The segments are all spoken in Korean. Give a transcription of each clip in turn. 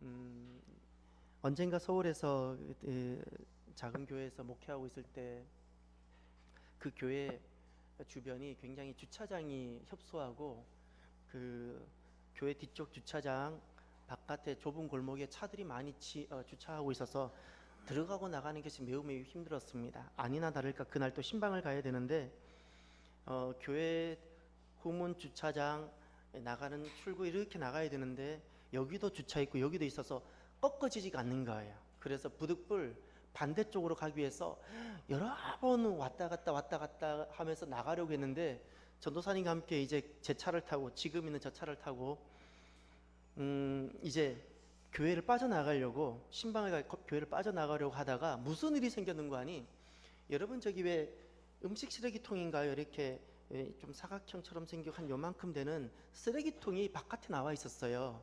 음, 언젠가 서울에서 작은 교회에서 목회하고 있을 때 그 교회 주변이 굉장히 주차장이 협소하고 그 교회 뒤쪽 주차장 바깥에 좁은 골목에 차들이 많이 주차하고 있어서 들어가고 나가는 것이 매우 힘들었습니다. 아니나 다를까 그날 또 신방을 가야 되는데 교회 후문 주차장 나가는 출구 이렇게 나가야 되는데 여기도 주차 있고 여기도 있어서 꺾어지지가 않는 거예요. 그래서 부득불 반대쪽으로 가기 위해서 여러 번 왔다 갔다 하면서 나가려고 했는데 전도사님과 함께 이제 제 차를 타고 지금 있는 저 차를 타고 이제 교회를 빠져나가려고 신방을 교회를 빠져나가려고 하다가 무슨 일이 생겼는가 하니 여러분 저기 왜 음식 쓰레기통인가요? 이렇게 좀 사각형처럼 생겨 한 요만큼 되는 쓰레기통이 바깥에 나와 있었어요.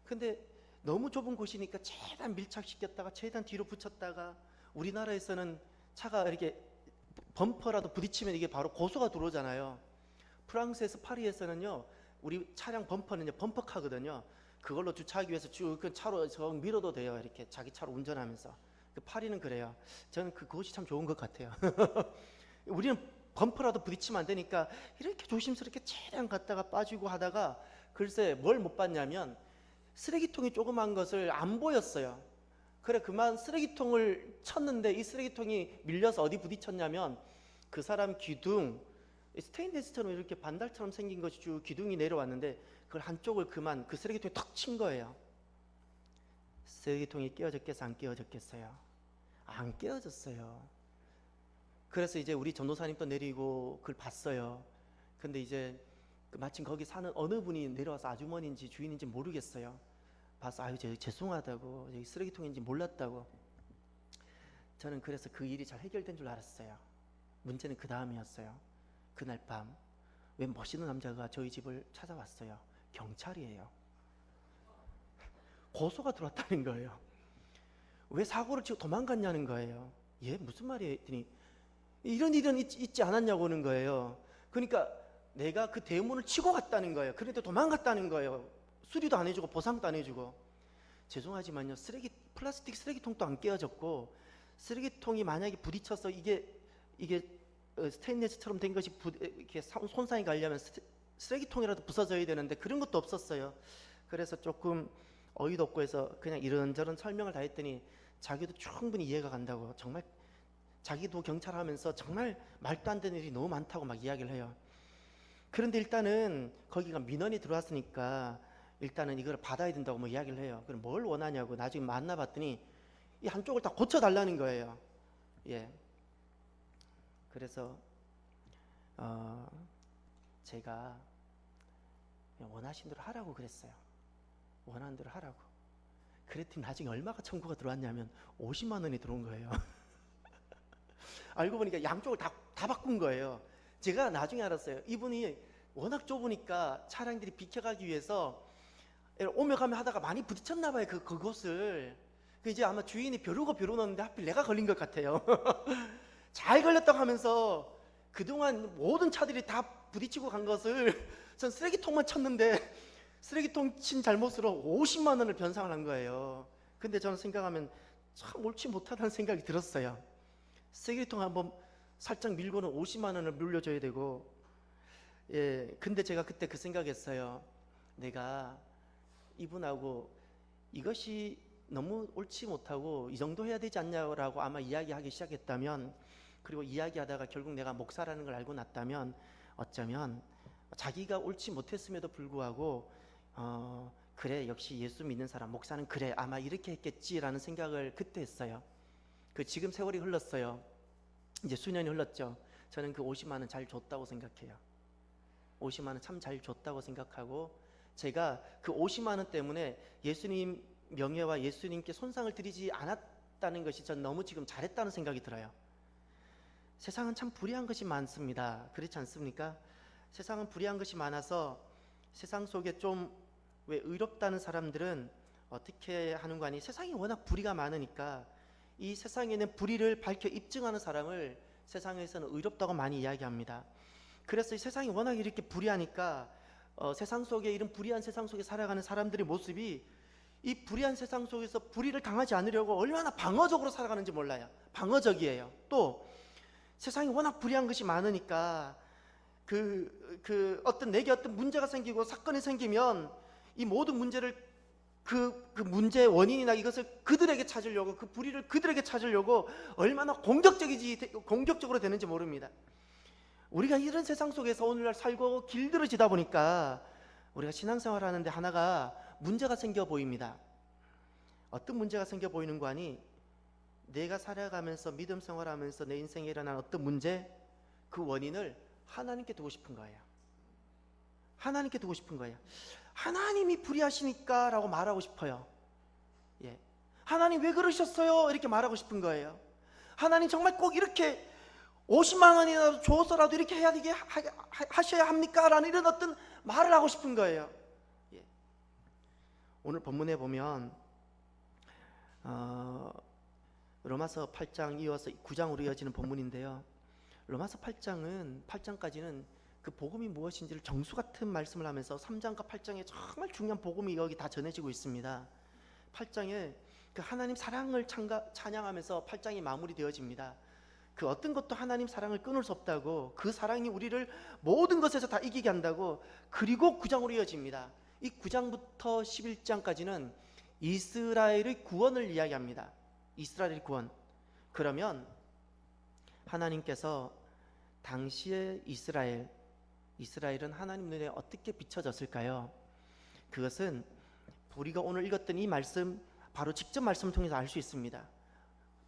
근데 너무 좁은 곳이니까 최대한 밀착시켰다가 최대한 뒤로 붙였다가 우리나라에서는 차가 이렇게 범퍼라도 부딪히면 이게 바로 고소가 들어오잖아요. 프랑스에서 파리에서는요 우리 차량 범퍼는요 범퍼카거든요. 그걸로 주차하기 위해서 쭉 그 차로 밀어도 돼요. 이렇게 자기 차로 운전하면서. 그 파리는 그래요. 저는 그것이 참 좋은 것 같아요. 우리는 범퍼라도 부딪히면 안 되니까 이렇게 조심스럽게 최대한 갔다가 빠지고 하다가 글쎄 뭘 못 봤냐면 쓰레기통이 조그만 것을 안 보였어요. 그래 그만 쓰레기통을 쳤는데 이 쓰레기통이 밀려서 어디 부딪혔냐면 그 사람 기둥 스테인리스처럼 이렇게 반달처럼 생긴 것이 쭉 기둥이 내려왔는데 그걸 한쪽을 그만 그 쓰레기통에 턱 친 거예요. 쓰레기통이 깨어졌겠어 안 깨어졌겠어요? 안 깨어졌어요. 그래서 이제 우리 전도사님도 내리고 그걸 봤어요. 근데 이제 마침 거기 사는 어느 분이 내려와서 아주머니인지 주인인지 모르겠어요. 봐서 아유 죄송하다고 여기 쓰레기통인지 몰랐다고. 저는 그래서 그 일이 잘 해결된 줄 알았어요. 문제는 그 다음이었어요. 그날 밤 웬 멋있는 남자가 저희 집을 찾아왔어요. 경찰이에요. 고소가 들어왔다는 거예요. 왜 사고를 치고 도망갔냐는 거예요. 얘 무슨 말이에요 했더니 이런 일은 있지 않았냐고 하는 거예요. 그러니까 내가 그 대문을 치고 갔다는 거예요. 그런데 도망갔다는 거예요. 수리도 안 해주고 보상도 안 해주고. 죄송하지만요 플라스틱 쓰레기통도 안 깨어졌고 쓰레기통이 만약에 부딪혀서 이게 스테인리스처럼 된 것이 이렇게 손상이 가려면 쓰레기통이라도 부서져야 되는데 그런 것도 없었어요. 그래서 조금 어이도 없고 해서 그냥 이런저런 설명을 다 했더니 자기도 충분히 이해가 간다고, 정말 자기도 경찰 하면서 정말 말도 안 되는 일이 너무 많다고 막 이야기를 해요. 그런데 일단은 거기가 민원이 들어왔으니까 일단은 이걸 받아야 된다고 뭐 이야기를 해요. 그럼 뭘 원하냐고 나중에 만나봤더니 이 한쪽을 다 고쳐달라는 거예요. 예. 그래서 제가 원하신 대로 하라고 그랬어요. 원하는 대로 하라고. 그랬더니 나중에 얼마가 청구가 들어왔냐면 50만 원이 들어온 거예요. 알고 보니까 양쪽을 다 바꾼 거예요. 제가 나중에 알았어요. 이분이 워낙 좁으니까 차량들이 비켜가기 위해서 오며 가며 하다가 많이 부딪혔나 봐요. 그곳을. 이제 아마 주인이 벼르고 벼르는데 하필 내가 걸린 것 같아요. 잘 걸렸다고 하면서 그동안 모든 차들이 다 부딪히고 간 것을 전 쓰레기통만 쳤는데 쓰레기통 친 잘못으로 50만 원을 변상을 한 거예요. 근데 저는 생각하면 참 옳지 못하다는 생각이 들었어요. 쓰레기통 한번 살짝 밀고는 50만 원을 물려줘야 되고. 예, 근데 제가 그때 그 생각했어요. 내가 이분하고 이것이 너무 옳지 못하고 이 정도 해야 되지 않냐고 아마 이야기하기 시작했다면, 그리고 이야기하다가 결국 내가 목사라는 걸 알고 났다면 어쩌면 자기가 옳지 못했음에도 불구하고 그래 역시 예수 믿는 사람 목사는 그래 아마 이렇게 했겠지라는 생각을 그때 했어요. 지금 세월이 흘렀어요. 이제 수년이 흘렀죠. 저는 그 50만 원 잘 줬다고 생각해요. 50만 원 참 잘 줬다고 생각하고, 제가 그 50만 원 때문에 예수님 명예와 예수님께 손상을 드리지 않았다는 것이 전 너무 지금 잘했다는 생각이 들어요. 세상은 참 불의한 것이 많습니다. 그렇지 않습니까? 세상은 불의한 것이 많아서 세상 속에 좀 왜 의롭다는 사람들은 어떻게 하는 거 아니, 세상이 워낙 불의가 많으니까 이 세상에 있는 불의를 밝혀 입증하는 사람을 세상에서는 의롭다고 많이 이야기합니다. 그래서 이 세상이 워낙 이렇게 불의하니까 세상 속에 이런 불의한 세상 속에 살아가는 사람들의 모습이 이 불의한 세상 속에서 불의를 당하지 않으려고 얼마나 방어적으로 살아가는지 몰라요. 방어적이에요. 또 세상이 워낙 불의한 것이 많으니까 어떤 내게 어떤 문제가 생기고 사건이 생기면 이 모든 문제를 그 문제의 원인이나 이것을 그들에게 찾으려고, 그 불의를 그들에게 찾으려고 얼마나 공격적으로 되는지 모릅니다. 우리가 이런 세상 속에서 오늘날 살고 길들여지다 보니까 우리가 신앙생활 하는데 하나가 문제가 생겨 보입니다. 어떤 문제가 생겨 보이는 거 아니? 내가 살아가면서 믿음 생활하면서 내 인생에 일어난 어떤 문제, 그 원인을 하나님께 두고 싶은 거예요. 하나님께 두고 싶은 거예요. 하나님이 불의하시니까 라고 말하고 싶어요. 예. 하나님 왜 그러셨어요? 이렇게 말하고 싶은 거예요. 하나님 정말 꼭 이렇게 50만 원이라도 줘서라도 이렇게 해야 되게 하셔야 합니까? 라는 이런 어떤 말을 하고 싶은 거예요. 예. 오늘 본문에 보면 로마서 8장 이어서 9장으로 이어지는 본문인데요. 로마서 8장까지는 그 복음이 무엇인지를 정수 같은 말씀을 하면서 3장과 8장에 정말 중요한 복음이 여기 다 전해지고 있습니다. 8장에 그 하나님 사랑을 찬양하면서 8장이 마무리되어집니다. 그 어떤 것도 하나님 사랑을 끊을 수 없다고, 그 사랑이 우리를 모든 것에서 다 이기게 한다고. 그리고 9장으로 이어집니다. 이 9장부터 11장까지는 이스라엘의 구원을 이야기합니다. 이스라엘의 구원. 그러면 하나님께서 당시의 이스라엘은 하나님 눈에 어떻게 비춰졌을까요? 그것은 우리가 오늘 읽었던 이 말씀, 바로 직접 말씀을 통해서 알 수 있습니다.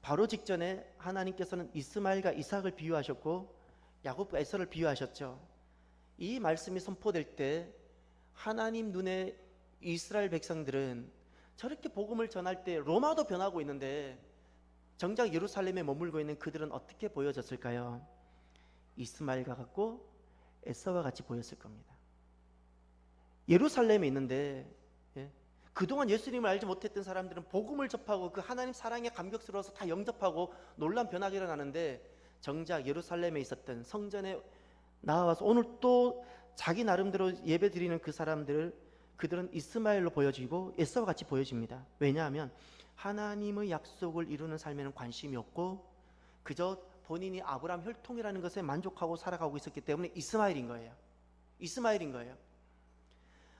바로 직전에 하나님께서는 이스마엘과 이삭을 비유하셨고 야곱과 에서를 비유하셨죠. 이 말씀이 선포될 때 하나님 눈에 이스라엘 백성들은 저렇게 복음을 전할 때 로마도 변하고 있는데 정작 예루살렘에 머물고 있는 그들은 어떻게 보여졌을까요? 이스마엘과 같고 에서와 같이 보였을 겁니다. 예루살렘에 있는데 그동안 예수님을 알지 못했던 사람들은 복음을 접하고 그 하나님 사랑에 감격스러워서 다 영접하고 놀란 변화가 일어나는데, 정작 예루살렘에 있었던 성전에 나와서 오늘 또 자기 나름대로 예배 드리는 그 그들은 이스마엘로 보여지고 에서와 같이 보여집니다. 왜냐하면 하나님의 약속을 이루는 삶에는 관심이 없고 그저 본인이 아브라함 혈통이라는 것에 만족하고 살아가고 있었기 때문에 이스마엘인 거예요.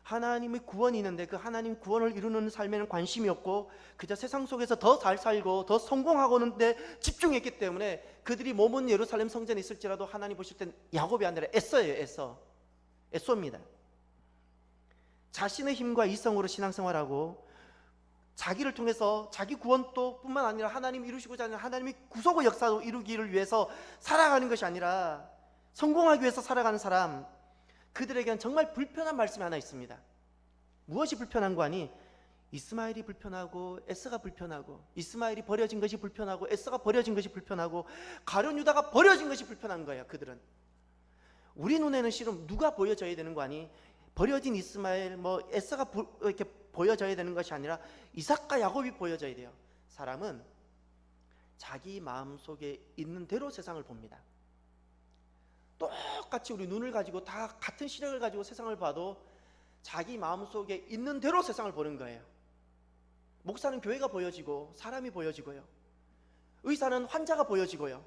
하나님의 구원이 있는데 그 하나님 구원을 이루는 삶에는 관심이 없고 그저 세상 속에서 더 잘 살고 더 성공하고 하는데 집중했기 때문에 그들이 몸은 예루살렘 성전에 있을지라도 하나님 보실 땐 야곱이 아니라 에서입니다. 자신의 힘과 이성으로 신앙생활하고 자기를 통해서 자기 구원도 뿐만 아니라 하나님 이루시고자 하는 하나님의 구속의 역사도 이루기를 위해서 살아가는 것이 아니라 성공하기 위해서 살아가는 사람, 그들에게는 정말 불편한 말씀이 하나 있습니다. 무엇이 불편한 거 아니? 이스마엘이 불편하고 에서가 불편하고, 이스마엘이 버려진 것이 불편하고 에서가 버려진 것이 불편하고 가룟 유다가 버려진 것이 불편한 거예요. 그들은. 우리 눈에는 실은 누가 보여져야 되는 거 아니? 버려진 이스마엘, 에서가 이렇게 보여져야 되는 것이 아니라 이삭과 야곱이 보여져야 돼요. 사람은 자기 마음속에 있는 대로 세상을 봅니다. 똑같이 우리 눈을 가지고 다 같은 시력을 가지고 세상을 봐도 자기 마음속에 있는 대로 세상을 보는 거예요. 목사는 교회가 보여지고 사람이 보여지고요. 의사는 환자가 보여지고요.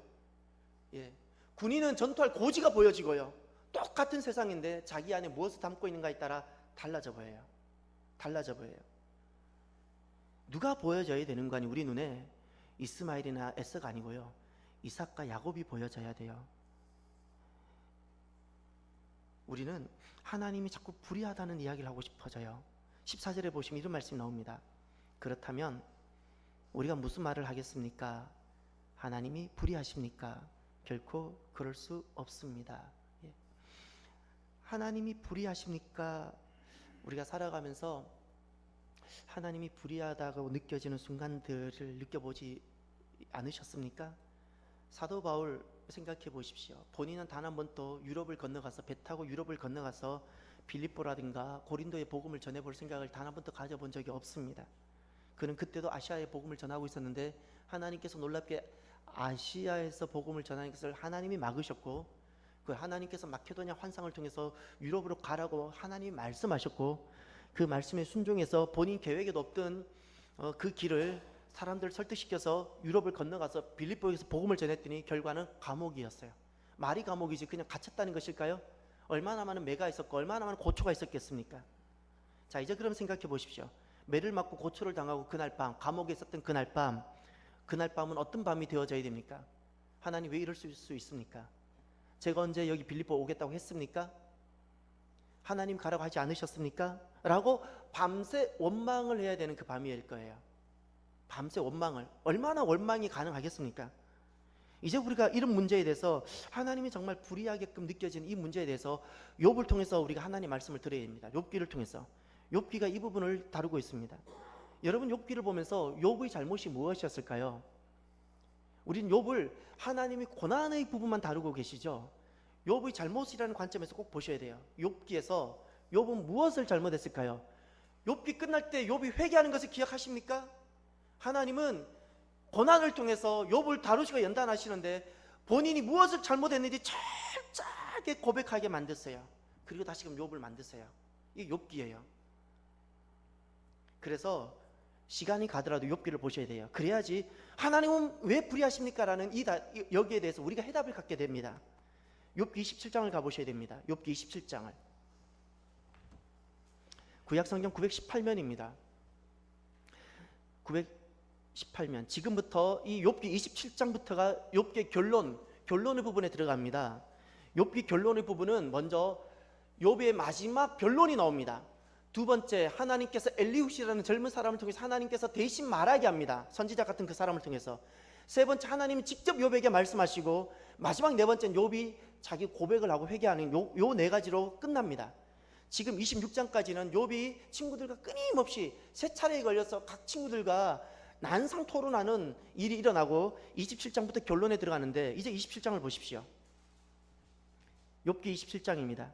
군인은 전투할 고지가 보여지고요. 똑같은 세상인데 자기 안에 무엇을 담고 있는가에 따라 달라져 보여요. 누가 보여져야 되는 거 아니? 우리 눈에 이스마엘이나 에서가 아니고요, 이삭과 야곱이 보여져야 돼요. 우리는 하나님이 자꾸 불의하다는 이야기를 하고 싶어져요. 14절에 보시면 이런 말씀이 나옵니다. 그렇다면 우리가 무슨 말을 하겠습니까? 하나님이 불의하십니까? 결코 그럴 수 없습니다. 하나님이 불의하십니까? 우리가 살아가면서 하나님이 불의하다고 느껴지는 순간들을 느껴보지 않으셨습니까? 사도 바울 생각해 보십시오. 본인은 단 한 번도 유럽을 건너가서, 배 타고 유럽을 건너가서 빌립보라든가 고린도의 복음을 전해볼 생각을 단 한 번도 가져본 적이 없습니다. 그는 그때도 아시아의 복음을 전하고 있었는데 하나님께서 놀랍게 아시아에서 복음을 전하는 것을 하나님이 막으셨고, 그 하나님께서 마케도냐 환상을 통해서 유럽으로 가라고 하나님이 말씀하셨고, 그 말씀에 순종해서 본인 계획에도 없던 그 길을 사람들을 설득시켜서 유럽을 건너가서 빌립보에서 복음을 전했더니 결과는 감옥이었어요. 말이 감옥이지 그냥 갇혔다는 것일까요? 얼마나 많은 매가 있었고 얼마나 많은 고초가 있었겠습니까? 자, 이제 그럼 생각해 보십시오. 매를 맞고 고초를 당하고 그날 밤, 감옥에 있었던 그날 밤은 어떤 밤이 되어져야 됩니까? 하나님 왜 이럴 수 있습니까? 제가 언제 여기 빌립보 오겠다고 했습니까? 하나님 가라고 하지 않으셨습니까? 라고 밤새 원망을 해야 되는 그 밤일 거예요. 밤새 원망을. 얼마나 원망이 가능하겠습니까? 이제 우리가 이런 문제에 대해서 하나님이 정말 불의하게끔 느껴지는 이 문제에 대해서 욥을 통해서 우리가 하나님 말씀을 들어야 됩니다. 욥기를 통해서. 욥기가 이 부분을 다루고 있습니다. 여러분, 욥기를 보면서 욥의 잘못이 무엇이었을까요? 우린 욥을 하나님이 고난의 부분만 다루고 계시죠. 욥의 잘못이라는 관점에서 꼭 보셔야 돼요. 욥기에서 욥은 무엇을 잘못했을까요? 욥기 끝날 때 욥이 회개하는 것을 기억하십니까? 하나님은 고난을 통해서 욥을 다루시고 연단하시는데 본인이 무엇을 잘못했는지 철저하게 고백하게 만드세요. 그리고 다시금 욥을 만드세요. 이게 욥기예요. 그래서 시간이 가더라도 욥기를 보셔야 돼요. 그래야지 하나님은 왜 불의하십니까? 라는 여기에 대해서 우리가 해답을 갖게 됩니다. 욥기 27장을 가보셔야 됩니다. 욥기 27장을. 구약성경 918면입니다. 918면. 지금부터 이 욥기 27장부터가 욥기의 결론의 부분에 들어갑니다. 욥기 결론의 부분은 먼저 욥의 마지막 변론이 나옵니다. 두 번째, 하나님께서 엘리후시라는 젊은 사람을 통해서 하나님께서 대신 말하게 합니다. 선지자 같은 그 사람을 통해서. 세 번째, 하나님이 직접 욥에게 말씀하시고, 마지막 네 번째는 욥이 자기 고백을 하고 회개하는 요 네 가지로 끝납니다. 지금 26장까지는 욥이 친구들과 끊임없이 세 차례에 걸려서 각 친구들과 난상 토론하는 일이 일어나고 27장부터 결론에 들어가는데, 이제 27장을 보십시오. 욥기 27장입니다.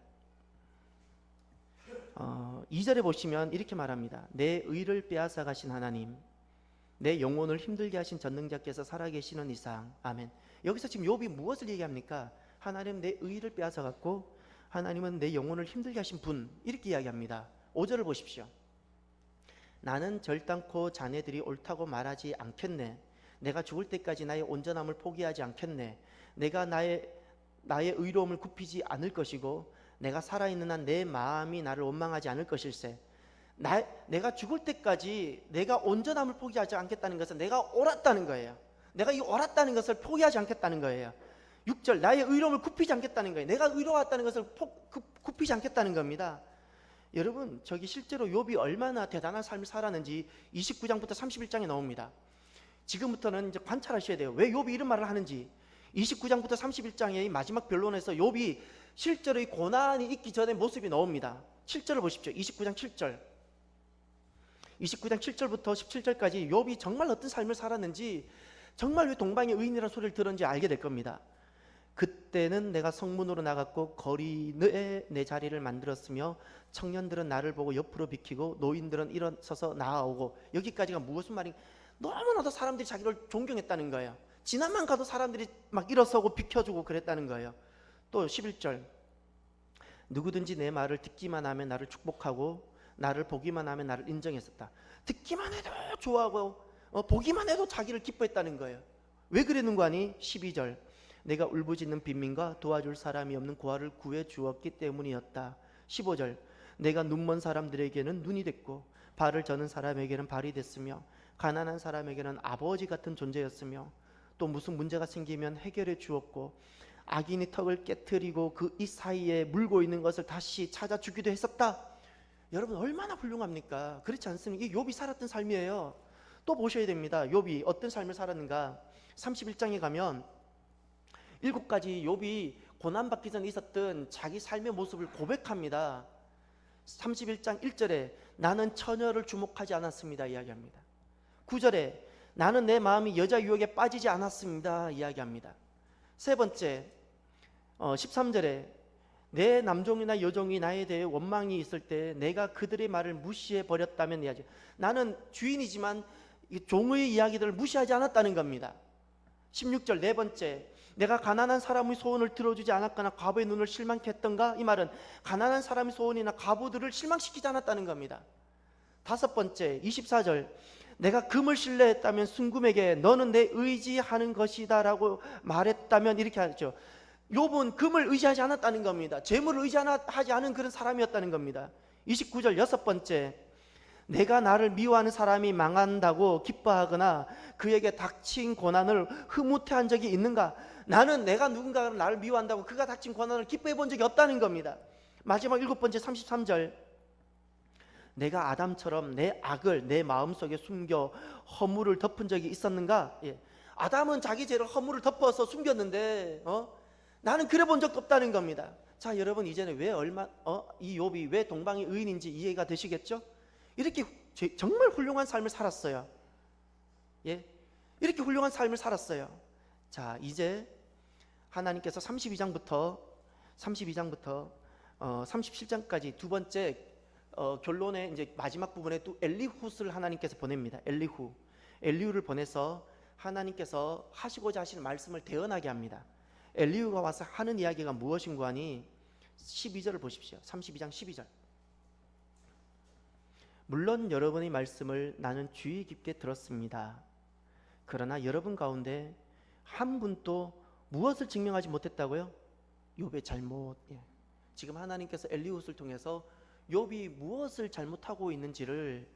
2절에 보시면 이렇게 말합니다. 내 의를 빼앗아 가신 하나님, 내 영혼을 힘들게 하신 전능자께서 살아계시는 이상. 아멘. 여기서 지금 욥이 무엇을 얘기합니까? 하나님 내 의를 빼앗아 갖고 하나님은 내 영혼을 힘들게 하신 분, 이렇게 이야기합니다. 5절을 보십시오. 나는 절단코 자네들이 옳다고 말하지 않겠네. 내가 죽을 때까지 나의 온전함을 포기하지 않겠네. 내가 나의 의로움을 굽히지 않을 것이고 내가 살아있는 한 내 마음이 나를 원망하지 않을 것일세. 내가 죽을 때까지 내가 온전함을 포기하지 않겠다는 것은 내가 옳았다는 거예요. 내가 이 옳았다는 것을 포기하지 않겠다는 거예요. 6절, 나의 의로움을 굽히지 않겠다는 거예요. 내가 의로웠다는 것을 굽히지 않겠다는 겁니다. 여러분, 저기 실제로 욥이 얼마나 대단한 삶을 살았는지 29장부터 31장에 나옵니다. 지금부터는 이제 관찰하셔야 돼요. 왜 욥이 이런 말을 하는지. 29장부터 31장의 마지막 변론에서 욥이 실제로 이 고난이 있기 전의 모습이 나옵니다. 7절을 보십시오. 29장 7절. 29장 7절부터 17절까지 욥이 정말 어떤 삶을 살았는지, 정말 왜 동방의 의인이라는 소리를 들었는지 알게 될 겁니다. 그때는 내가 성문으로 나갔고 거리에 내 자리를 만들었으며 청년들은 나를 보고 옆으로 비키고 노인들은 일어서서 나아오고. 여기까지가 무슨 말인가? 너무나도 사람들이 자기를 존경했다는 거예요. 지나만 가도 사람들이 막 일어서고 비켜주고 그랬다는 거예요. 또 11절, 누구든지 내 말을 듣기만 하면 나를 축복하고 나를 보기만 하면 나를 인정했었다. 듣기만 해도 좋아하고 보기만 해도 자기를 기뻐했다는 거예요. 왜 그랬는가 하니 12절, 내가 울부짖는 빈민과 도와줄 사람이 없는 고아를 구해 주었기 때문이었다. 15절, 내가 눈먼 사람들에게는 눈이 됐고 발을 저는 사람에게는 발이 됐으며 가난한 사람에게는 아버지 같은 존재였으며 또 무슨 문제가 생기면 해결해 주었고 악인이 턱을 깨트리고 그 이 사이에 물고 있는 것을 다시 찾아주기도 했었다. 여러분, 얼마나 훌륭합니까? 그렇지 않습니까? 이게 욥이 살았던 삶이에요. 또 보셔야 됩니다. 욥이 어떤 삶을 살았는가. 31장에 가면 7가지 욥이 고난받기 전에 있었던 자기 삶의 모습을 고백합니다. 31장 1절에 나는 처녀를 주목하지 않았습니다 이야기합니다. 9절에 나는 내 마음이 여자 유혹에 빠지지 않았습니다 이야기합니다. 세 번째, 13절에 내 남종이나 여종이 나에 대해 원망이 있을 때 내가 그들의 말을 무시해 버렸다면 이야기. 나는 주인이지만 종의 이야기들을 무시하지 않았다는 겁니다. 16절, 네 번째, 내가 가난한 사람의 소원을 들어주지 않았거나 과부의 눈을 실망케 했던가? 이 말은 가난한 사람의 소원이나 과부들을 실망시키지 않았다는 겁니다. 다섯 번째 24절, 내가 금을 신뢰했다면 순금에게 너는 내 의지하는 것이다 라고 말했다면, 이렇게 하죠. 욥은 금을 의지하지 않았다는 겁니다. 재물을 의지하지 않은 그런 사람이었다는 겁니다. 29절 여섯 번째, 내가 나를 미워하는 사람이 망한다고 기뻐하거나 그에게 닥친 고난을 흐뭇해한 적이 있는가? 나는 내가 누군가가 나를 미워한다고 그가 닥친 고난을 기뻐해 본 적이 없다는 겁니다. 마지막 일곱 번째 33절, 내가 아담처럼 내 악을 내 마음속에 숨겨 허물을 덮은 적이 있었는가? 아담은 자기 죄를 허물을 덮어서 숨겼는데 나는 그래 본 적도 없다는 겁니다. 자, 여러분 이제는 이 욥이 왜 동방의 의인인지 이해가 되시겠죠? 이렇게 정말 훌륭한 삶을 살았어요. 이렇게 훌륭한 삶을 살았어요. 자, 이제 하나님께서 32장부터 37장까지 두 번째 결론의 이제 마지막 부분에 또 엘리훗을 하나님께서 보냅니다. 엘리후를 보내서 하나님께서 하시고자 하시는 말씀을 대언하게 합니다. 엘리후가 와서 하는 이야기가 무엇인가 하니 12절을 보십시오. 32장 12절. 물론 여러분의 말씀을 나는 주의 깊게 들었습니다. 그러나 여러분 가운데 한 분도 무엇을 증명하지 못했다고요? 욥의 잘못. 지금 하나님께서 엘리훗을 통해서 욥이 무엇을 잘못하고 있는지를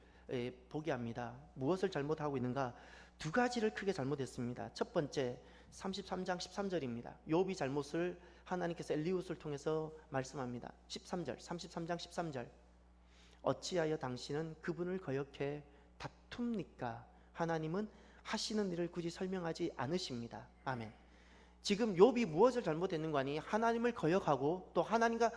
보게 합니다. 무엇을 잘못하고 있는가? 두 가지를 크게 잘못했습니다. 첫 번째 33장 13절입니다. 욥이 잘못을 하나님께서 엘리훗을 통해서 말씀합니다. 33장 13절. 어찌하여 당신은 그분을 거역해 다툽니까? 하나님은 하시는 일을 굳이 설명하지 않으십니다. 아멘. 지금 욥이 무엇을 잘못했는가 하니 하나님을 거역하고 또 하나님과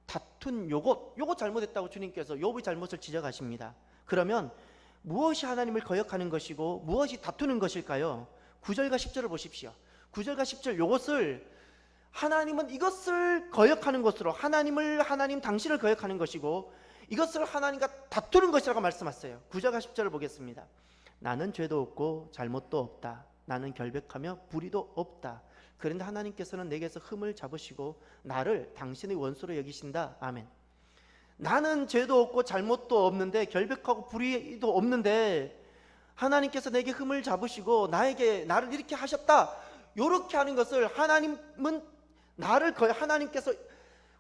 다툰 요것 잘못했다고 주님께서 욥의 잘못을 지적하십니다. 그러면 무엇이 하나님을 거역하는 것이고 무엇이 다투는 것일까요? 9절과 10절을 보십시오. 9절과 10절 요것을 하나님은 이것을 거역하는 것으로 하나님 당신을 거역하는 것이고 이것을 하나님과 다투는 것이라고 말씀하셨어요. 9절과 10절을 보겠습니다. 나는 죄도 없고 잘못도 없다. 나는 결백하며 불의도 없다. 그런데 하나님께서는 내게서 흠을 잡으시고 나를 당신의 원수로 여기신다. 아멘. 나는 죄도 없고 잘못도 없는데 결백하고 불의도 없는데 하나님께서 내게 흠을 잡으시고 나를 이렇게 하셨다. 이렇게 하는 것을 하나님은 하나님께서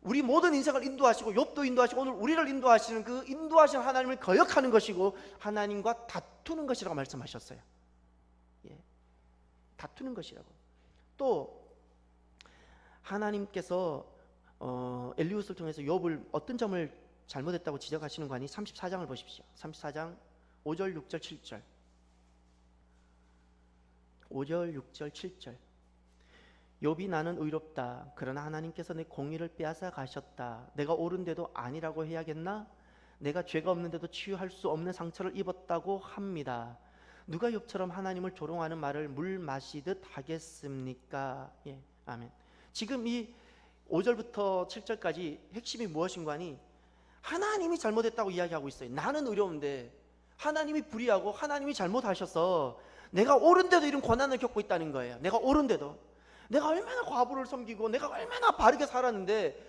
우리 모든 인생을 인도하시고 욥도 인도하시고 오늘 우리를 인도하시는 그 인도하시는 하나님을 거역하는 것이고 하나님과 다투는 것이라고 말씀하셨어요. 다투는 것이라고. 또 하나님께서 엘리훗을 통해서 욥을 어떤 점을 잘못했다고 지적하시는 거 아니? 34장을 보십시오. 34장 5절 6절 7절 5절 6절 7절. 욥이 나는 의롭다. 그러나 하나님께서 내 공의를 빼앗아 가셨다. 내가 옳은데도 아니라고 해야겠나? 내가 죄가 없는데도 치유할 수 없는 상처를 입었다고 합니다. 누가 욥처럼 하나님을 조롱하는 말을 물 마시듯 하겠습니까? 아멘. 지금 이 5절부터 7절까지 핵심이 무엇인가 하니 하나님이 잘못했다고 이야기하고 있어요. 나는 의로운데 하나님이 불의하고 하나님이 잘못하셔서 내가 옳은데도 이런 고난을 겪고 있다는 거예요. 내가 옳은데도 내가 얼마나 과부를 섬기고 내가 얼마나 바르게 살았는데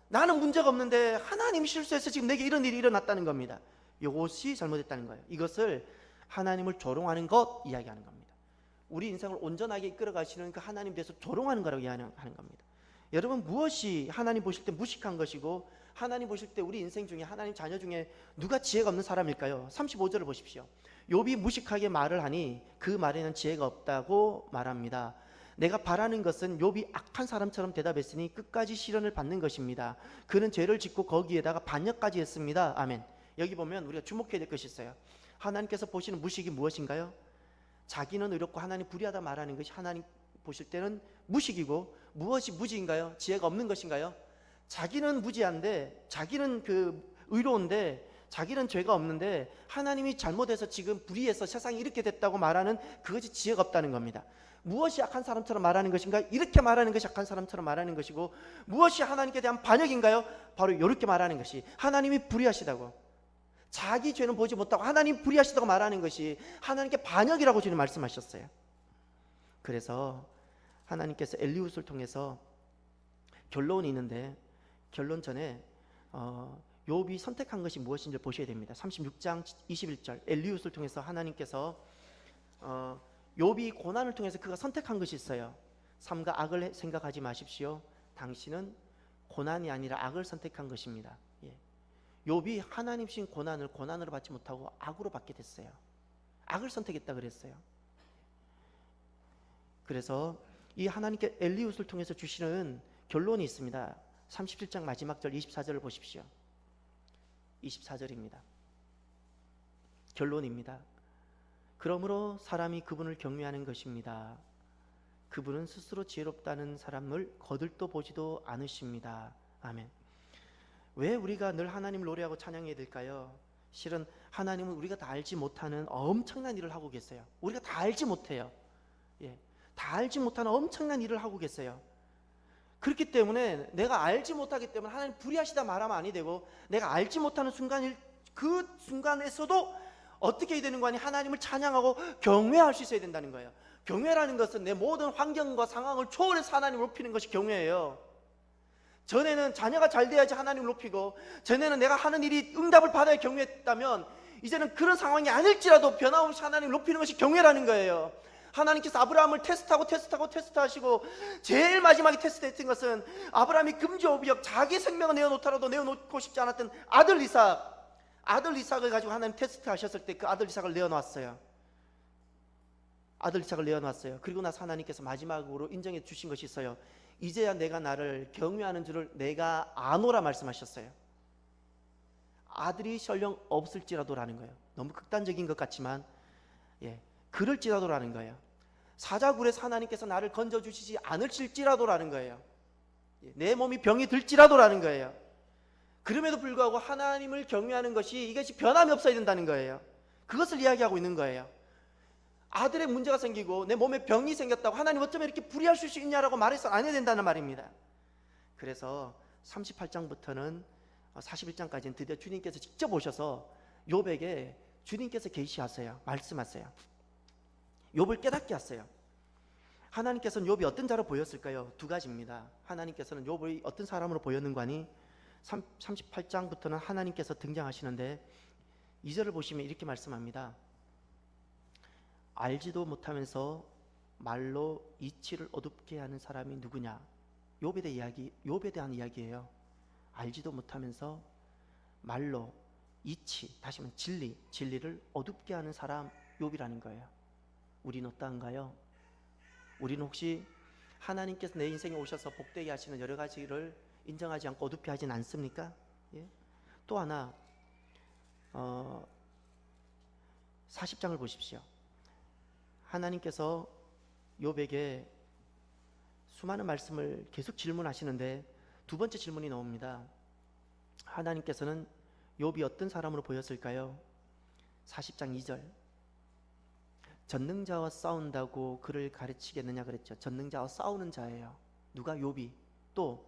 나는 문제가 없는데 하나님이 실수해서 지금 내게 이런 일이 일어났다는 겁니다. 이것이 잘못했다는 거예요. 이것을 하나님을 조롱하는 것 이야기하는 겁니다. 우리 인생을 온전하게 이끌어 가시는 그 하나님 대해서 조롱하는 거라고 이야기하는 겁니다. 여러분 무엇이 하나님 보실 때 무식한 것이고 하나님 보실 때 우리 인생 중에 하나님 자녀 중에 누가 지혜가 없는 사람일까요? 35절을 보십시오. 욥이 무식하게 말을 하니 그 말에는 지혜가 없다고 말합니다. 내가 바라는 것은 욥이 악한 사람처럼 대답했으니 끝까지 시련을 받는 것입니다. 그는 죄를 짓고 거기에다가 반역까지 했습니다. 아멘. 여기 보면 우리가 주목해야 될 것이 있어요. 하나님께서 보시는 무식이 무엇인가요? 자기는 의롭고 하나님 불의하다 말하는 것이 하나님 보실 때는 무식이고 무엇이 무지인가요? 지혜가 없는 것인가요? 자기는 무지한데 자기는 의로운데 자기는 죄가 없는데 하나님이 잘못해서 지금 불의해서 세상이 이렇게 됐다고 말하는 그것이 지혜가 없다는 겁니다. 무엇이 악한 사람처럼 말하는 것인가? 이렇게 말하는 것이 악한 사람처럼 말하는 것이고 무엇이 하나님께 대한 반역인가요? 바로 이렇게 말하는 것이 하나님이 불의하시다고 자기 죄는 보지 못하고 하나님 불의하시다고 말하는 것이 하나님께 반역이라고 주님 말씀하셨어요. 그래서 하나님께서 엘리웃을 통해서 결론이 있는데, 결론 전에 욥이 선택한 것이 무엇인지 보셔야 됩니다. 36장 21절, 엘리웃을 통해서 하나님께서 욥이 고난을 통해서 그가 선택한 것이 있어요. 삶과 악을 생각하지 마십시오. 당신은 고난이 아니라 악을 선택한 것입니다. 욥이 하나님 주신 고난으로 받지 못하고 악으로 받게 됐어요. 악을 선택했다 그랬어요. 그래서 이 하나님께 엘리웃을 통해서 주시는 결론이 있습니다. 37장 마지막 절 24절을 보십시오. 24절입니다. 결론입니다. 그러므로 사람이 그분을 경외하는 것입니다. 그분은 스스로 지혜롭다는 사람을 거들떠 보지도 않으십니다. 아멘. 왜 우리가 늘 하나님을 노래하고 찬양해야 될까요? 실은 하나님은 우리가 다 알지 못하는 엄청난 일을 하고 계세요. 우리가 다 알지 못해요. 다 알지 못하는 엄청난 일을 하고 계세요. 그렇기 때문에 내가 알지 못하기 때문에 하나님 불의하시다 말하면 아니 되고, 내가 알지 못하는 그 순간에서도 어떻게 해야 되는 거 아니? 하나님을 찬양하고 경외할 수 있어야 된다는 거예요. 경외라는 것은 내 모든 환경과 상황을 초월해서 하나님을 높이는 것이 경외예요. 전에는 자녀가 잘 돼야지 하나님을 높이고, 전에는 내가 하는 일이 응답을 받아야 경외했다면, 이제는 그런 상황이 아닐지라도 변함없이 하나님을 높이는 것이 경외라는 거예요. 하나님께서 아브라함을 테스트하시고 제일 마지막에 테스트했던 것은 아브라함이 금지오비역 자기 생명을 내어놓더라도 내어놓고 싶지 않았던 아들 이삭을 가지고 하나님 테스트하셨을 때 그 아들 이삭을 내어놨어요. 그리고 나서 하나님께서 마지막으로 인정해 주신 것이 있어요. 이제야 내가 나를 경외하는 줄을 내가 아노라 말씀하셨어요. 아들이 설령 없을지라도라는 거예요. 너무 극단적인 것 같지만 그럴지라도라는 거예요. 사자굴에서 하나님께서 나를 건져주시지 않으실지라도라는 거예요. 내 몸이 병이 들지라도라는 거예요. 그럼에도 불구하고 하나님을 경외하는 이것이 변함이 없어야 된다는 거예요. 그것을 이야기하고 있는 거예요. 아들의 문제가 생기고 내 몸에 병이 생겼다고 하나님 어쩌면 이렇게 불의할 수 있냐라고 말해서 안 해야 된다는 말입니다. 그래서 38장부터는 41장까지는 드디어 주님께서 직접 오셔서 욥에게 주님께서 계시하세요. 말씀하세요. 욥을 깨닫게 하세요. 하나님께서는 욥이 어떤 자로 보였을까요? 두 가지입니다. 하나님께서는 욥이 어떤 사람으로 보였는가 하니 38장부터는 하나님께서 등장하시는데 2절을 보시면 이렇게 말씀합니다. 알지도 못하면서 말로 이치를 어둡게 하는 사람이 누구냐? 욥에 대한 이야기예요. 알지도 못하면서 말로 이치, 다시 말하면 진리를 어둡게 하는 사람 욥이라는 거예요. 우리는 어떠한가요? 우리는 혹시 하나님께서 내 인생에 오셔서 복되게 하시는 여러 가지를 인정하지 않고 어둡게 하진 않습니까? 또 하나 40장을 보십시오. 하나님께서 욥에게 수많은 말씀을 계속 질문하시는데 두 번째 질문이 나옵니다. 하나님께서는 욥이 어떤 사람으로 보였을까요? 40장 2절. 전능자와 싸운다고 그를 가르치겠느냐 그랬죠. 전능자와 싸우는 자예요. 누가? 욥이. 또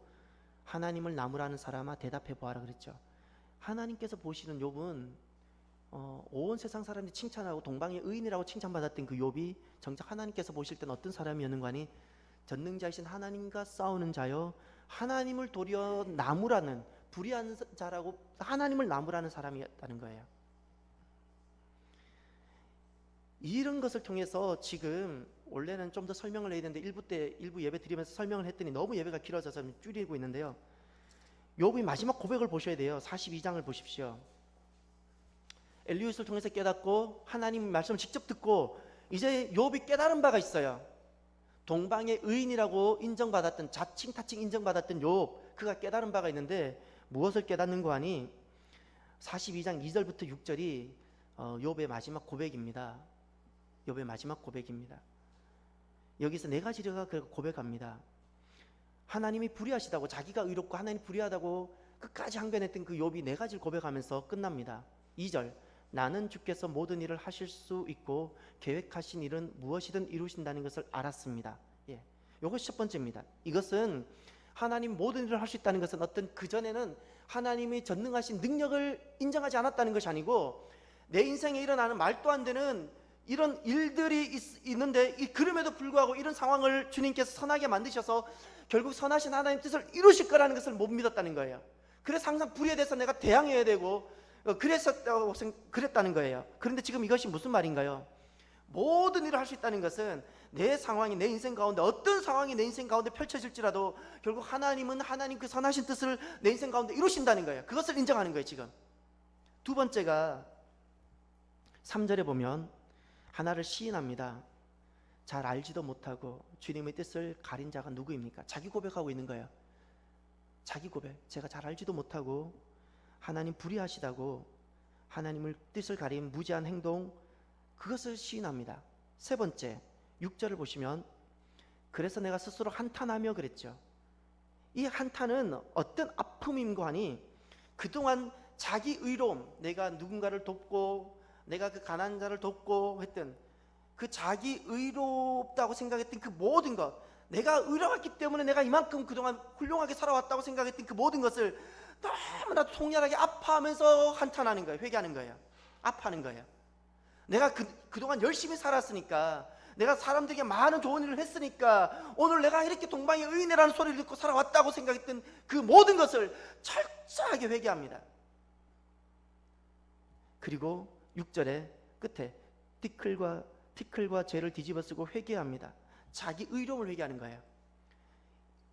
하나님을 나무라는 사람아 대답해 보아라 그랬죠. 하나님께서 보시는 욥은 온 세상 사람들이 칭찬하고 동방의 의인이라고 칭찬받았던 그 욥이 정작 하나님께서 보실 때는 어떤 사람이었는가 하니 전능자이신 하나님과 싸우는 자요, 하나님을 도리어 나무라는, 불의한 자라고 하나님을 나무라는 사람이었다는 거예요. 이런 것을 통해서 지금 원래는 좀 더 설명을 해야 되는데 일부 예배 드리면서 설명을 했더니 너무 예배가 길어져서 줄이고 있는데요. 욥의 마지막 고백을 보셔야 돼요. 42장을 보십시오. 엘리웃을 통해서 깨닫고 하나님 말씀을 직접 듣고 이제 욥이 깨달은 바가 있어요. 동방의 의인이라고 인정받았던, 자칭 타칭 인정받았던 욥, 그가 깨달은 바가 있는데 무엇을 깨닫는 거 하니 42장 2절부터 6절이 욥의 마지막 고백입니다. 욥의 마지막 고백입니다. 여기서 네 가지가 고백합니다. 하나님이 불의하시다고, 자기가 의롭고 하나님이 불의하다고 끝까지 항변했던 그 욥이 네 가지를 고백하면서 끝납니다. 2절. 나는 주께서 모든 일을 하실 수 있고 계획하신 일은 무엇이든 이루신다는 것을 알았습니다. 이것이 첫 번째입니다. 이것은 하나님 모든 일을 할 수 있다는 것은 어떤 그전에는 하나님이 전능하신 능력을 인정하지 않았다는 것이 아니고 내 인생에 일어나는 말도 안 되는 이런 일들이 있는데 그럼에도 불구하고 이런 상황을 주님께서 선하게 만드셔서 결국 선하신 하나님 뜻을 이루실 거라는 것을 못 믿었다는 거예요. 그래서 항상 불의에 대해서 내가 대항해야 되고 그랬다는 거예요. 그런데 지금 이것이 무슨 말인가요? 모든 일을 할 수 있다는 것은 내 상황이 내 인생 가운데 어떤 상황이 내 인생 가운데 펼쳐질지라도 결국 하나님은 하나님 그 선하신 뜻을 내 인생 가운데 이루신다는 거예요. 그것을 인정하는 거예요. 지금 두 번째가 3절에 보면 하나를 시인합니다. 잘 알지도 못하고 주님의 뜻을 가린 자가 누구입니까? 자기 고백하고 있는 거예요. 자기 고백. 제가 잘 알지도 못하고 하나님 불의하시다고 하나님을 뜻을 가린 무지한 행동, 그것을 시인합니다. 세 번째 6절을 보시면 그래서 내가 스스로 한탄하며 그랬죠. 이 한탄은 어떤 아픔임과 하니 그동안 자기 의로움, 내가 누군가를 돕고 내가 그 가난한 자를 돕고 했던 그 자기 의롭다고 생각했던 그 모든 것, 내가 의로웠기 때문에 내가 이만큼 그동안 훌륭하게 살아왔다고 생각했던 그 모든 것을 너무나도 통렬하게 아파하면서 한탄하는 거예요. 회개하는 거예요. 아파하는 거예요. 내가 그동안 열심히 살았으니까, 내가 사람들에게 많은 좋은 일을 했으니까 오늘 내가 이렇게 동방의 의인이라는 소리를 듣고 살아왔다고 생각했던 그 모든 것을 철저하게 회개합니다. 그리고 6절의 끝에 티끌과 죄를 뒤집어 쓰고 회개합니다. 자기 의로움을 회개하는 거예요.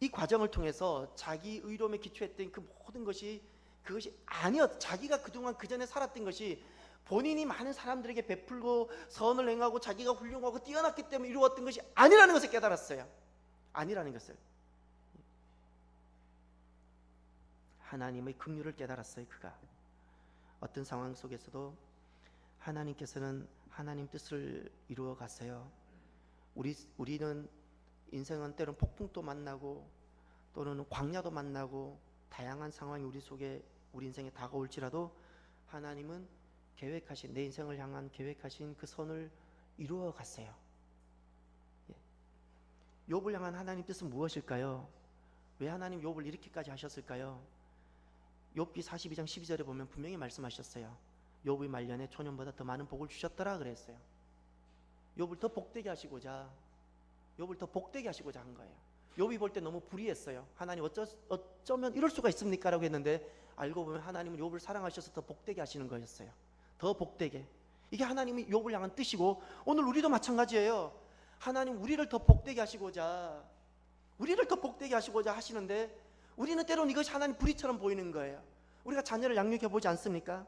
이 과정을 통해서 자기 의로움에 기초했던 그 모든 것이 그것이 아니었, 자기가 그동안 그 전에 살았던 것이 본인이 많은 사람들에게 베풀고 선을 행하고 자기가 훌륭하고 뛰어났기 때문에 이루었던 것이 아니라는 것을 깨달았어요. 아니라는 것을. 하나님의 긍휼을 깨달았어요. 그가 어떤 상황 속에서도 하나님께서는 하나님 뜻을 이루어 갔어요. 우리는 인생은 때로는 폭풍도 만나고 또는 광야도 만나고 다양한 상황이 우리 속에 우리 인생에 다가올지라도 하나님은 계획하신, 내 인생을 향한 계획하신 그 선을 이루어 갔어요. 욥을 향한 하나님 뜻은 무엇일까요? 왜 하나님 욥을 이렇게까지 하셨을까요? 욥기 42장 12절에 보면 분명히 말씀하셨어요. 욥의 말년에 초년보다 더 많은 복을 주셨더라 그랬어요. 욥을 더 복되게 하시고자 한 거예요. 욥이 볼 때 너무 불의했어요. 하나님 어쩌면 이럴 수가 있습니까? 라고 했는데 알고 보면 하나님은 욥을 사랑하셔서 더 복되게 하시는 거였어요. 더 복되게. 이게 하나님이 욥을 향한 뜻이고 오늘 우리도 마찬가지예요. 하나님 우리를 더 복되게 하시고자 하시는데 우리는 때로는 이것이 하나님 불의처럼 보이는 거예요. 우리가 자녀를 양육해 보지 않습니까?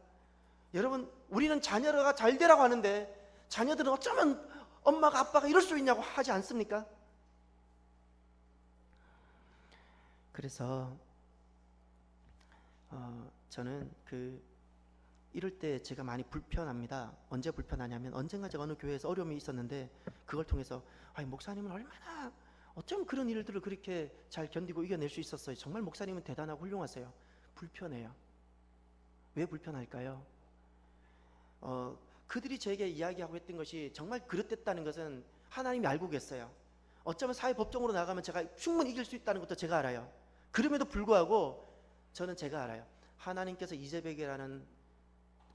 여러분, 우리는 자녀가 잘 되라고 하는데 자녀들은 어쩌면 엄마가 아빠가 이럴 수 있냐고 하지 않습니까? 그래서 저는 이럴 때 제가 많이 불편합니다. 언제 불편하냐면 언젠가 제가 어느 교회에서 어려움이 있었는데 그걸 통해서 목사님은 얼마나 어쩜 그런 일들을 그렇게 잘 견디고 이겨낼 수 있었어요. 정말 목사님은 대단하고 훌륭하세요. 불편해요. 왜 불편할까요? 그들이 제게 이야기하고 했던 것이 정말 그릇됐다는 것은 하나님이 알고 계세요. 어쩌면 사회법정으로 나가면 제가 충분히 이길 수 있다는 것도 제가 알아요. 그럼에도 불구하고 저는 제가 알아요. 하나님께서 이세벨이라는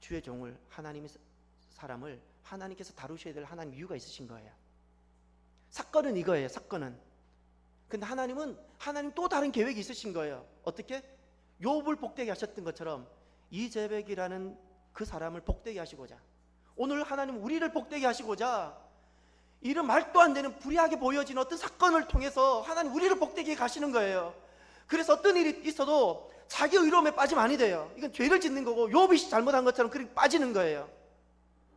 주의 종을, 하나님의 사람을 하나님께서 다루셔야 될 하나님 이유가 있으신 거예요. 사건은 이거예요. 사건은. 근데 하나님 또 다른 계획이 있으신 거예요. 어떻게? 욥을 복되게 하셨던 것처럼 이세벨이라는 그 사람을 복되게 하시고자, 오늘 하나님 우리를 복되게 하시고자 이런 말도 안 되는 불의하게 보여지는 어떤 사건을 통해서 하나님 우리를 복되게 가시는 거예요. 그래서 어떤 일이 있어도 자기 의로움에 빠지면 아니 돼요. 이건 죄를 짓는 거고 욥이 잘못한 것처럼 그렇게 빠지는 거예요.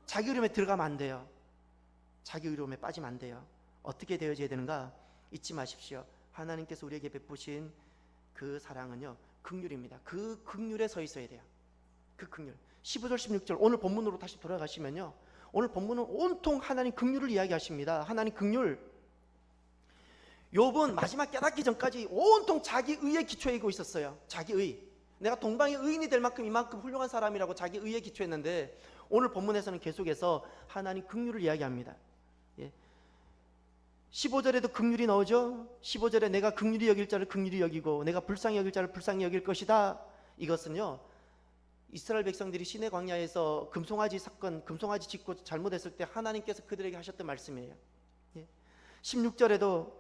자기 의로움에 들어가면 안 돼요. 자기 의로움에 빠지면 안 돼요. 어떻게 되어져야 되는가? 잊지 마십시오. 하나님께서 우리에게 베푸신 그 사랑은요, 긍휼입니다. 그 긍휼에 서 있어야 돼요. 그 긍휼. 15절 16절 오늘 본문으로 다시 돌아가시면요, 오늘 본문은 온통 하나님 긍휼을 이야기하십니다. 하나님 긍휼. 욥은 마지막 깨닫기 전까지 온통 자기 의에 기초하고 있었어요. 자기 의. 내가 동방의 의인이 될 만큼 이만큼 훌륭한 사람이라고 자기 의에 기초했는데 오늘 본문에서는 계속해서 하나님 긍휼을 이야기합니다. 15절에도 긍휼이 나오죠. 15절에 내가 긍휼히 여길 자를 긍휼히 여기고 내가 불쌍히 여길 자를 불쌍히 여길 것이다. 이것은요, 이스라엘 백성들이 시내 광야에서 금송아지 사건, 금송아지 짓고 잘못했을 때 하나님께서 그들에게 하셨던 말씀이에요. 16절에도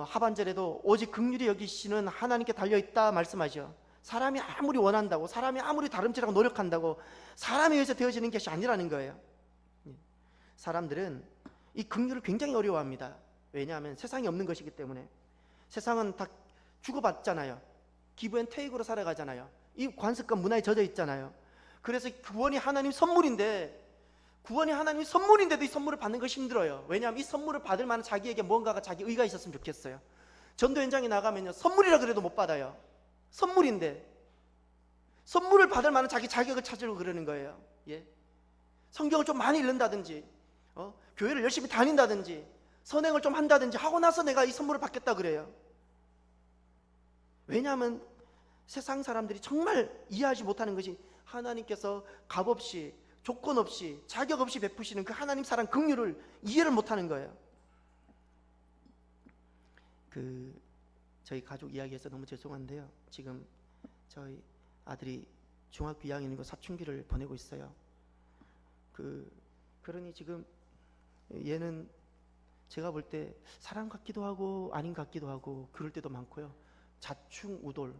하반절에도 오직 긍휼히 여기시는 하나님께 달려있다 말씀하죠. 사람이 아무리 원한다고, 사람이 아무리 다름질하고 노력한다고 사람에 의해서 되어지는 것이 아니라는 거예요. 사람들은 이 긍휼을 굉장히 어려워합니다. 왜냐하면 세상에 없는 것이기 때문에. 세상은 다 주고받잖아요. 기브 앤 테이크로 살아가잖아요. 이 관습과 문화에 젖어 있잖아요. 그래서 구원이 하나님 선물인데, 이 선물을 받는 것이 힘들어요. 왜냐하면 이 선물을 받을 만한 자기에게 뭔가가, 자기 의가 있었으면 좋겠어요. 전도 현장에 나가면요, 선물이라 그래도 못 받아요. 선물인데 선물을 받을 만한 자기 자격을 찾으려고 그러는 거예요. 성경을 좀 많이 읽는다든지, 교회를 열심히 다닌다든지, 선행을 좀 한다든지 하고 나서 내가 이 선물을 받겠다 그래요. 왜냐하면 세상 사람들이 정말 이해하지 못하는 것이 하나님께서 값없이, 조건 없이, 자격 없이 베푸시는 그 하나님 사랑 긍휼을 이해를 못하는 거예요. 저희 가족 이야기해서 너무 죄송한데요, 지금 저희 아들이 중학교 2학년이고 사춘기를 보내고 있어요. 그러니 지금 얘는 제가 볼 때 사람 같기도 하고 아닌 것 같기도 하고 그럴 때도 많고요. 자충우돌.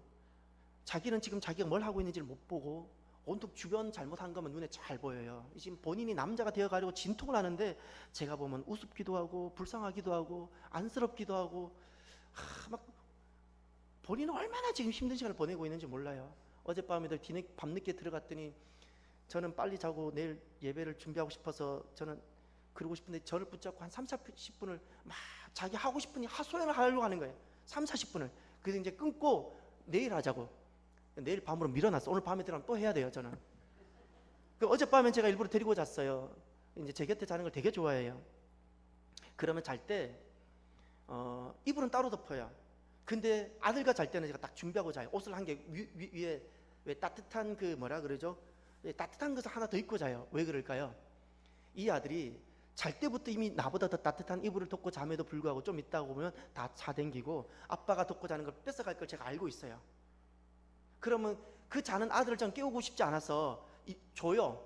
자기는 지금 자기가 뭘 하고 있는지를 못 보고 온통 주변 잘못한 것만 눈에 잘 보여요. 지금 본인이 남자가 되어가지고 진통을 하는데 제가 보면 우습기도 하고 불쌍하기도 하고 안쓰럽기도 하고 막 본인은 얼마나 지금 힘든 시간을 보내고 있는지 몰라요. 어젯밤에도 밤늦게 들어갔더니 저는 빨리 자고 내일 예배를 준비하고 싶어서 저는 그러고 싶은데 저를 붙잡고 한 30-40분을 막 자기 하고 싶은 하소연을 하려고 하는 거예요. 30-40분을. 그래서 이제 끊고 내일 하자고. 내일 밤으로 밀어놨어. 오늘 밤에 들어가면 또 해야 돼요, 저는. 어젯밤엔 제가 일부러 데리고 잤어요. 이제 제 곁에 자는 걸 되게 좋아해요. 그러면 잘 때 이불은 따로 덮어요. 근데 아들과 잘 때는 제가 딱 준비하고 자요. 옷을 한 개 위에 왜 따뜻한 뭐라 그러죠? 따뜻한 것을 하나 더 입고 자요. 왜 그럴까요? 이 아들이 잘 때부터 이미 나보다 더 따뜻한 이불을 덮고 잠에도 불구하고 좀 있다가 보면 다 차댕기고 아빠가 덮고 자는 걸 뺏어갈 걸 제가 알고 있어요. 그러면 그 자는 아들을 전 깨우고 싶지 않아서 줘요.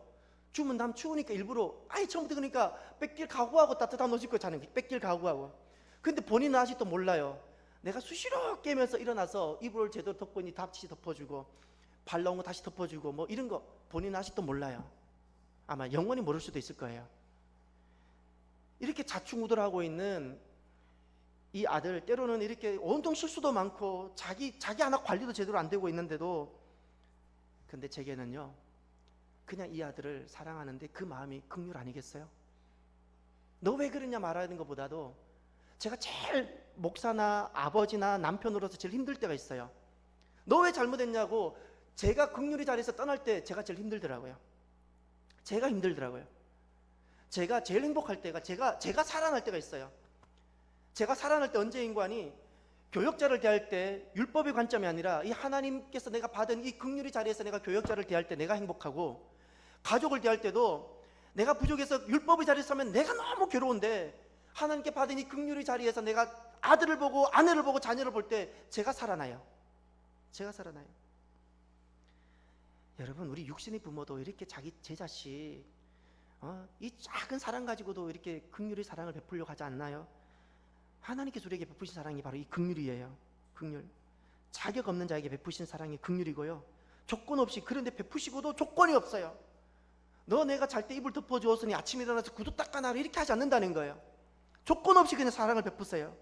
주면 남 추우니까 일부러 처음부터 그러니까 뺏길 각오하고 따뜻한 옷 입고 자는 거예요. 뺏길 각오하고. 근데 본인은 아직도 몰라요. 내가 수시로 깨면서 일어나서 이불을 제대로 덮고 있니 다시 덮어주고 발 나온 거 다시 덮어주고 뭐 이런 거 본인은 아직도 몰라요. 아마 영원히 모를 수도 있을 거예요. 이렇게 자충우돌하고 있는 이 아들, 때로는 이렇게 온통 실수도 많고 자기 하나 관리도 제대로 안 되고 있는데도, 근데 제게는요 그냥 이 아들을 사랑하는데 그 마음이 긍휼 아니겠어요? 너 왜 그러냐 말하는 것보다도 제가 제일 목사나 아버지나 남편으로서 제일 힘들 때가 있어요. 너 왜 잘못했냐고 제가 긍휼의 자리에서 떠날 때 제가 제일 힘들더라고요. 제가 제일 행복할 때가 제가 살아날 때가 있어요. 제가 살아날 때 언제인가니 교역자를 대할 때 율법의 관점이 아니라 이 하나님께서 내가 받은 이 긍휼의 자리에서 내가 교역자를 대할 때 내가 행복하고, 가족을 대할 때도 내가 부족해서 율법의 자리에서 하면 내가 너무 괴로운데 하나님께 받은 이 긍휼의 자리에서 내가 아들을 보고 아내를 보고 자녀를 볼 때 제가 살아나요. 여러분, 우리 육신의 부모도 이렇게 제 자식 이 작은 사랑 가지고도 이렇게 긍휼의 사랑을 베풀려고 하지 않나요? 하나님께서 우리에게 베푸신 사랑이 바로 이 긍휼이에요. 긍휼. 자격 없는 자에게 베푸신 사랑이 긍휼이고요. 조건 없이, 그런데 베푸시고도 조건이 없어요. 너 내가 잘 때 이불 덮어주었으니 아침에 일어나서 구두 닦아놔라 이렇게 하지 않는다는 거예요. 조건 없이 그냥 사랑을 베푸세요.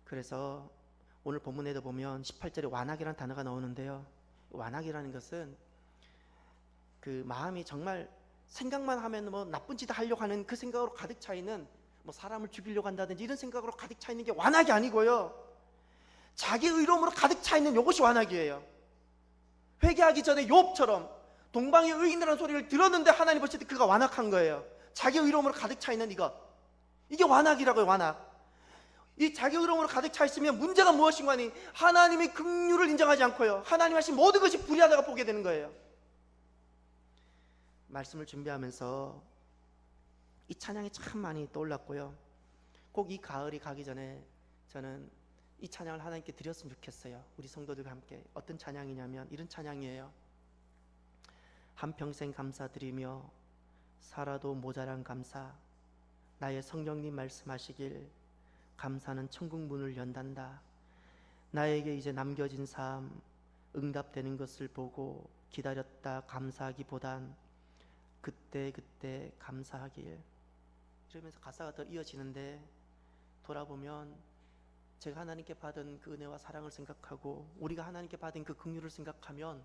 그래서 오늘 본문에도 보면 18절에 완악이라는 단어가 나오는데요, 완악이라는 것은 그 마음이 정말 생각만 하면 뭐 나쁜 짓 하려고 하는 그 생각으로 가득 차 있는, 뭐 사람을 죽이려고 한다든지 이런 생각으로 가득 차 있는 게 완악이 아니고요, 자기 의로움으로 가득 차 있는 이것이 완악이에요. 회개하기 전에 욥처럼 동방의 의인이라는 소리를 들었는데 하나님 보실 때 그가 완악한 거예요. 자기 의로움으로 가득 차 있는 이게 완악이라고요. 완악. 이 자기 의로움으로 가득 차 있으면 문제가 무엇인가 하니 하나님의 긍휼을 인정하지 않고요, 하나님 하신 모든 것이 불의하다가 보게 되는 거예요. 말씀을 준비하면서 이 찬양이 참 많이 떠올랐고요. 꼭 이 가을이 가기 전에 저는 이 찬양을 하나님께 드렸으면 좋겠어요. 우리 성도들과 함께. 어떤 찬양이냐면 이런 찬양이에요. 한평생 감사드리며 살아도 모자란 감사, 나의 성령님 말씀하시길 감사는 천국 문을 연단다. 나에게 이제 남겨진 삶 응답되는 것을 보고 기다렸다 감사하기보단 그때 감사하길. 이러면서 가사가 더 이어지는데, 돌아보면 제가 하나님께 받은 그 은혜와 사랑을 생각하고 우리가 하나님께 받은 그 긍휼을 생각하면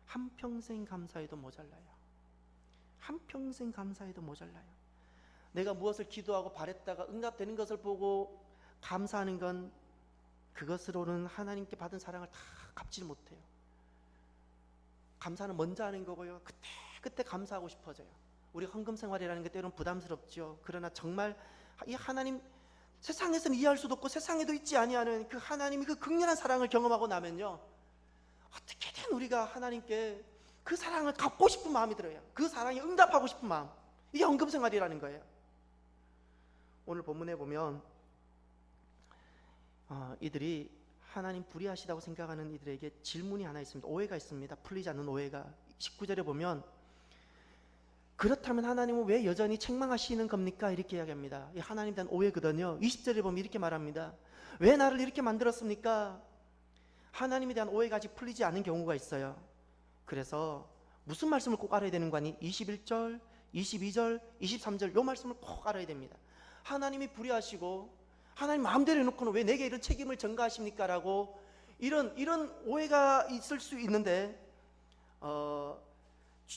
한평생 감사해도 모자라요. 한평생 감사해도 모자라요. 내가 무엇을 기도하고 바랬다가 응답되는 것을 보고 감사하는 건 그것으로는 하나님께 받은 사랑을 다 갚지 못해요. 감사는 먼저 하는 거고요. 그때 감사하고 싶어져요. 우리 헌금 생활이라는 게 때로는 부담스럽죠. 그러나 정말 이 하나님, 세상에서는 이해할 수도 없고 세상에도 있지 아니하는 그 하나님의 그 극렬한 사랑을 경험하고 나면요, 어떻게든 우리가 하나님께 그 사랑을 갚고 싶은 마음이 들어요. 그 사랑에 응답하고 싶은 마음. 이게 헌금 생활이라는 거예요. 오늘 본문에 보면 이들이 하나님 불의하시다고 생각하는 이들에게 질문이 하나 있습니다. 오해가 있습니다. 풀리지 않는 오해가. 19절에 보면 그렇다면 하나님은 왜 여전히 책망하시는 겁니까? 이렇게 이야기합니다. 이 하나님에 대한 오해거든요. 20절에 보면 이렇게 말합니다. 왜 나를 이렇게 만들었습니까? 하나님에 대한 오해가 아직 풀리지 않은 경우가 있어요. 그래서 무슨 말씀을 꼭 알아야 되는 거 아니? 21절, 22절, 23절 이 말씀을 꼭 알아야 됩니다. 하나님이 불의하시고 하나님 마음대로 해놓고는 왜 내게 이런 책임을 전가하십니까? 라고 이런 오해가 있을 수 있는데,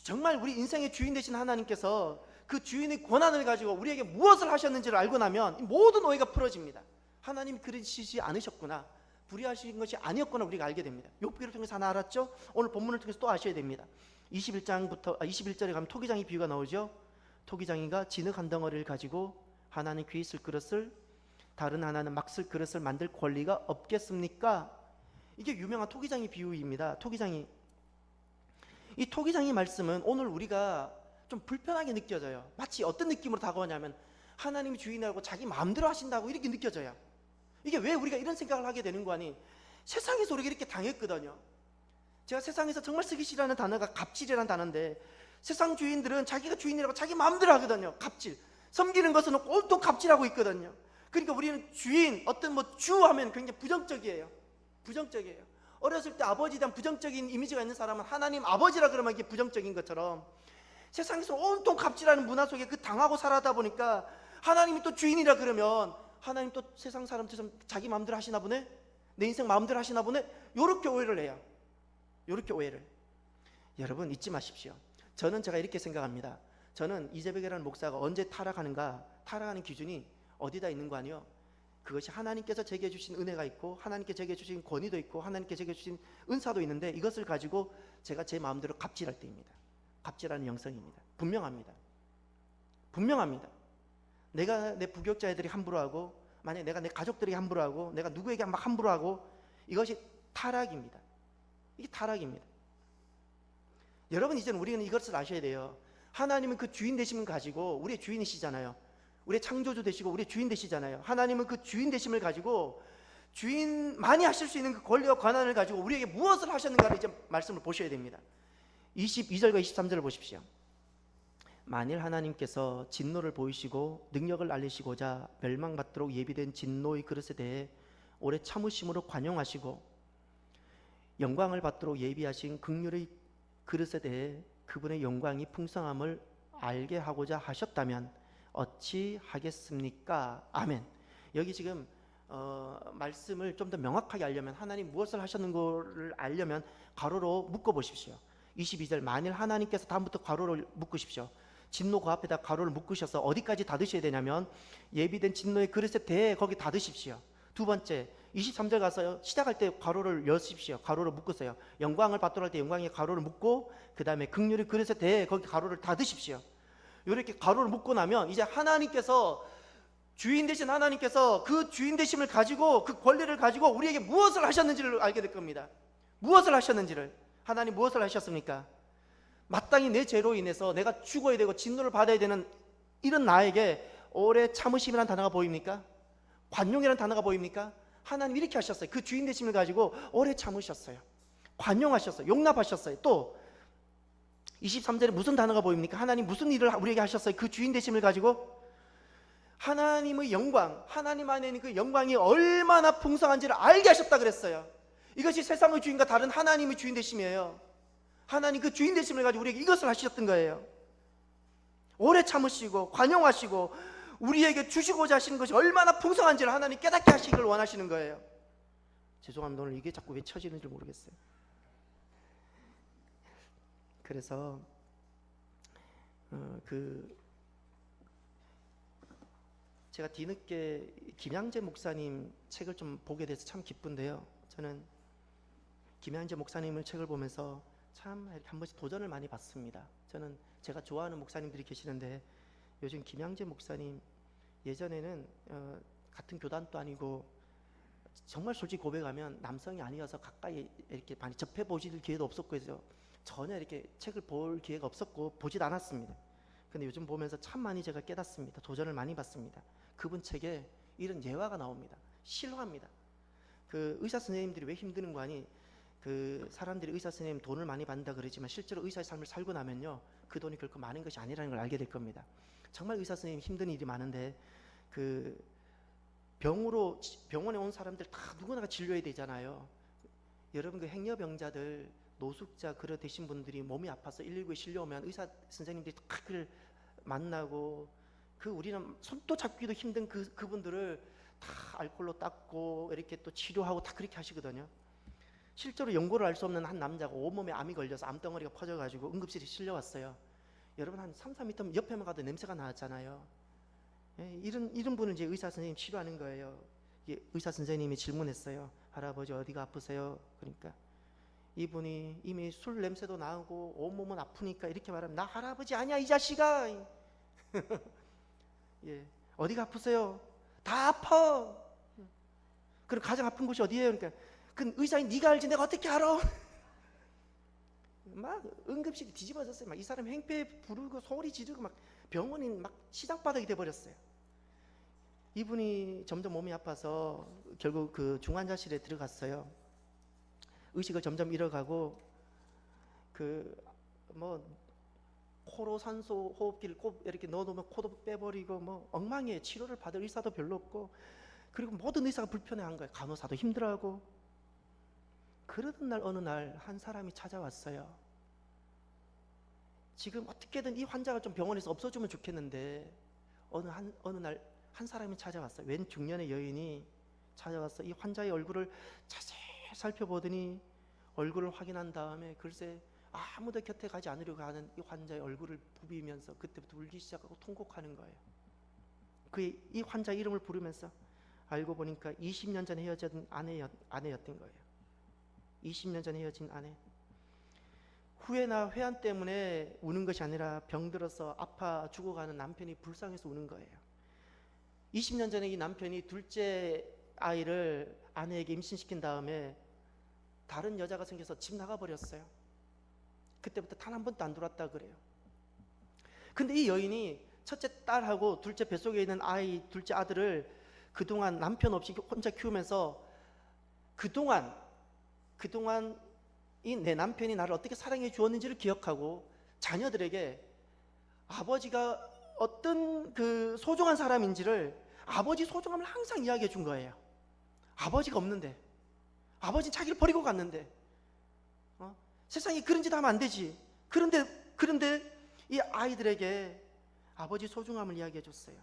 정말 우리 인생의 주인 되신 하나님께서 그 주인의 권한을 가지고 우리에게 무엇을 하셨는지를 알고 나면 모든 오해가 풀어집니다. 하나님이 그러시지 않으셨구나, 불의하신 것이 아니었구나 우리가 알게 됩니다. 욥기를 통해서 하나 알았죠? 오늘 본문을 통해서 또 아셔야 됩니다. 21절에 가면 토기장이 비유가 나오죠. 토기장이가 진흙 한 덩어리를 가지고 하나는 귀 있을 그릇을, 다른 하나는 막 쓸 그릇을 만들 권리가 없겠습니까? 이게 유명한 토기장이 비유입니다. 이 토기장이 말씀은 오늘 우리가 좀 불편하게 느껴져요. 마치 어떤 느낌으로 다가오냐면 하나님이 주인하고 자기 마음대로 하신다고 이렇게 느껴져요. 이게 왜 우리가 이런 생각을 하게 되는 거 아니? 세상에서 우리가 이렇게 당했거든요. 제가 세상에서 정말 쓰기 싫어하는 단어가 갑질이라는 단어인데, 세상 주인들은 자기가 주인이라고 자기 마음대로 하거든요. 갑질. 섬기는 것은 온통 갑질하고 있거든요. 그러니까 우리는 주인, 어떤 주 하면 굉장히 부정적이에요. 부정적이에요. 어렸을 때 아버지에 대한 부정적인 이미지가 있는 사람은 하나님 아버지라 그러면 이게 부정적인 것처럼, 세상에서 온통 갑질하는 문화 속에 그 당하고 살아다 보니까 하나님이 또 주인이라 그러면 하나님 또 세상 사람들처럼 자기 마음대로 하시나 보네? 내 인생 마음대로 하시나 보네? 요렇게 오해를 해요. 요렇게 오해를. 여러분 잊지 마십시오. 제가 이렇게 생각합니다. 저는 이재백이라는 목사가 언제 타락하는가, 타락하는 기준이 어디다 있는 거 아니요? 그것이 하나님께서 제게 주신 은혜가 있고 하나님께 제게 주신 권위도 있고 하나님께 제게 주신 은사도 있는데, 이것을 가지고 제가 제 마음대로 갑질할 때입니다. 갑질하는 영성입니다. 분명합니다. 내가 내 부교육자애들이 함부로 하고, 만약에 내가 내 가족들에게 함부로 하고, 내가 누구에게 막 함부로 하고, 이것이 타락입니다. 이게 타락입니다. 여러분 이제는 우리는 이것을 아셔야 돼요. 하나님은 그 주인 되심을 가지고, 우리의 주인이시잖아요. 우리의 창조주 되시고 우리의 주인 되시잖아요. 하나님은 그 주인 되심을 가지고 주인만이 하실 수 있는 그 권리와 권한을 가지고 우리에게 무엇을 하셨는가를 이제 말씀을 보셔야 됩니다. 22절과 23절을 보십시오. 만일 하나님께서 진노를 보이시고 능력을 알리시고자 멸망받도록 예비된 진노의 그릇에 대해 오래 참으심으로 관용하시고 영광을 받도록 예비하신 긍휼의 그릇에 대해 그분의 영광이 풍성함을 알게 하고자 하셨다면 어찌 하겠습니까? 아멘. 여기 지금 말씀을 좀 더 명확하게 알려면, 하나님 무엇을 하셨는가를 알려면 괄호로 묶어 보십시오. 22절, 만일 하나님께서 다음부터 괄호를 묶으십시오. 진노 그 앞에다 괄호를 묶으셔서 어디까지 닫으셔야 되냐면 예비된 진노의 그릇에 대해 거기 닫으십시오. 두 번째, 23절 가서 시작할 때 괄호를 여십시오. 괄호를 묶으세요. 영광을 받도록 할 때 영광에 괄호를 묶고, 그 다음에 긍휼의 그릇에 대해 거기 괄호를 닫으십시오. 이렇게 괄호를 묶고 나면 이제 하나님께서, 주인 되신 하나님께서 그 주인 되심을 가지고, 그 권리를 가지고 우리에게 무엇을 하셨는지를 알게 될 겁니다. 무엇을 하셨는지를. 하나님 무엇을 하셨습니까? 마땅히 내 죄로 인해서 내가 죽어야 되고 진노를 받아야 되는 이런 나에게 오래 참으심이라는 단어가 보입니까? 관용이라는 단어가 보입니까? 하나님 이렇게 하셨어요. 그 주인 되심을 가지고 오래 참으셨어요. 관용하셨어요. 용납하셨어요. 또 23절에 무슨 단어가 보입니까? 하나님 무슨 일을 우리에게 하셨어요? 그 주인 되심을 가지고 하나님의 영광, 하나님 안에 있는 그 영광이 얼마나 풍성한지를 알게 하셨다 그랬어요. 이것이 세상의 주인과 다른 하나님의 주인 되심이에요. 하나님 그 주인 되심을 가지고 우리에게 이것을 하셨던 거예요. 오래 참으시고 관용하시고 우리에게 주시고자 하시는 것이 얼마나 풍성한지를 하나님 깨닫게 하시기를 원하시는 거예요. 죄송합니다. 오늘 이게 자꾸 왜 쳐지는지 모르겠어요. 그래서 제가 뒤늦게 김양재 목사님 책을 좀 보게 돼서 참 기쁜데요. 저는 김양재 목사님의 책을 보면서 참 한 번씩 도전을 많이 받습니다. 저는 제가 좋아하는 목사님들이 계시는데 요즘 김양재 목사님 예전에는 같은 교단도 아니고 정말 솔직히 고백하면 남성이 아니어서 가까이 이렇게 많이 접해보실 기회도 없었고 해서 전혀 이렇게 책을 볼 기회가 없었고 보지도 않았습니다. 근데 요즘 보면서 참 많이 제가 깨닫습니다. 도전을 많이 받습니다. 그분 책에 이런 예화가 나옵니다. 실화입니다. 그 의사 선생님들이 왜 힘드는 거 아니? 그 사람들이 의사 선생님 돈을 많이 받는다 그러지만 실제로 의사의 삶을 살고 나면요 그 돈이 결코 많은 것이 아니라는 걸 알게 될 겁니다. 정말 의사 선생님 힘든 일이 많은데 그 병원에 온 사람들 다 누구나 진료해야 되잖아요. 여러분 그 행여병자들 노숙자 그러 되신 분들이 몸이 아파서 119에 실려오면 의사 선생님들이 다 그를 만나고 그 우리는 손도 잡기도 힘든 그분들을 다 알코올로 닦고 이렇게 또 치료하고 다 그렇게 하시거든요. 실제로 연고를 알 수 없는 한 남자가 온몸에 암이 걸려서 암덩어리가 퍼져가지고 응급실에 실려왔어요. 여러분 한 3, 4m 옆에만 가도 냄새가 나왔잖아요. 이런 분을 이제 의사 선생님 치료하는 거예요. 의사 선생님이 질문했어요. 할아버지 어디가 아프세요? 그러니까 이분이 이미 술 냄새도 나고 온몸은 아프니까 이렇게 말하면 나 할아버지 아니야 이 자식아. 예, 어디가 아프세요? 다 아파. 그럼 가장 아픈 곳이 어디예요? 그러니까 그 의사인 네가 알지 내가 어떻게 알아? 막 응급실이 뒤집어졌어요. 막 이 사람 행패 부르고 소리 지르고 막 병원이 막 시장바닥이 돼버렸어요. 이분이 점점 몸이 아파서 결국 그 중환자실에 들어갔어요. 의식을 점점 잃어가고 코로 산소 호흡기를 꼭 이렇게 넣어놓으면 코도 빼버리고 뭐 엉망이에요. 치료를 받을 의사도 별로 없고 그리고 모든 의사가 불편해한 거예요. 간호사도 힘들어하고. 그러던 날 어느 날 한 사람이 찾아왔어요. 지금 어떻게든 이 환자가 좀 병원에서 없어지면 좋겠는데 어느 날 한 사람이 찾아왔어요. 웬 중년의 여인이 찾아와서 이 환자의 얼굴을 자세히 살펴보더니 얼굴을 확인한 다음에 글쎄 아무도 곁에 가지 않으려고 하는 이 환자의 얼굴을 부비면서 그때부터 울기 시작하고 통곡하는 거예요. 이 환자 이름을 부르면서 알고 보니까 20년 전에 헤어진 아내였던 거예요. 20년 전에 헤어진 아내. 후회나 회한 때문에 우는 것이 아니라 병들어서 아파 죽어가는 남편이 불쌍해서 우는 거예요. 20년 전에 이 남편이 둘째 아이를 아내에게 임신시킨 다음에 다른 여자가 생겨서 집 나가버렸어요. 그때부터 단 한 번도 안 들어왔다 그래요. 근데 이 여인이 첫째 딸하고 둘째 뱃속에 있는 둘째 아들을 그동안 남편 없이 혼자 키우면서 그동안 이 내 남편이 나를 어떻게 사랑해 주었는지를 기억하고 자녀들에게 아버지가 어떤 그 소중한 사람인지를 아버지 소중함을 항상 이야기해 준 거예요. 아버지가 없는데 아버지는 자기를 버리고 갔는데 세상에 그런 짓 하면 안 되지. 그런데 이 아이들에게 아버지 소중함을 이야기해 줬어요.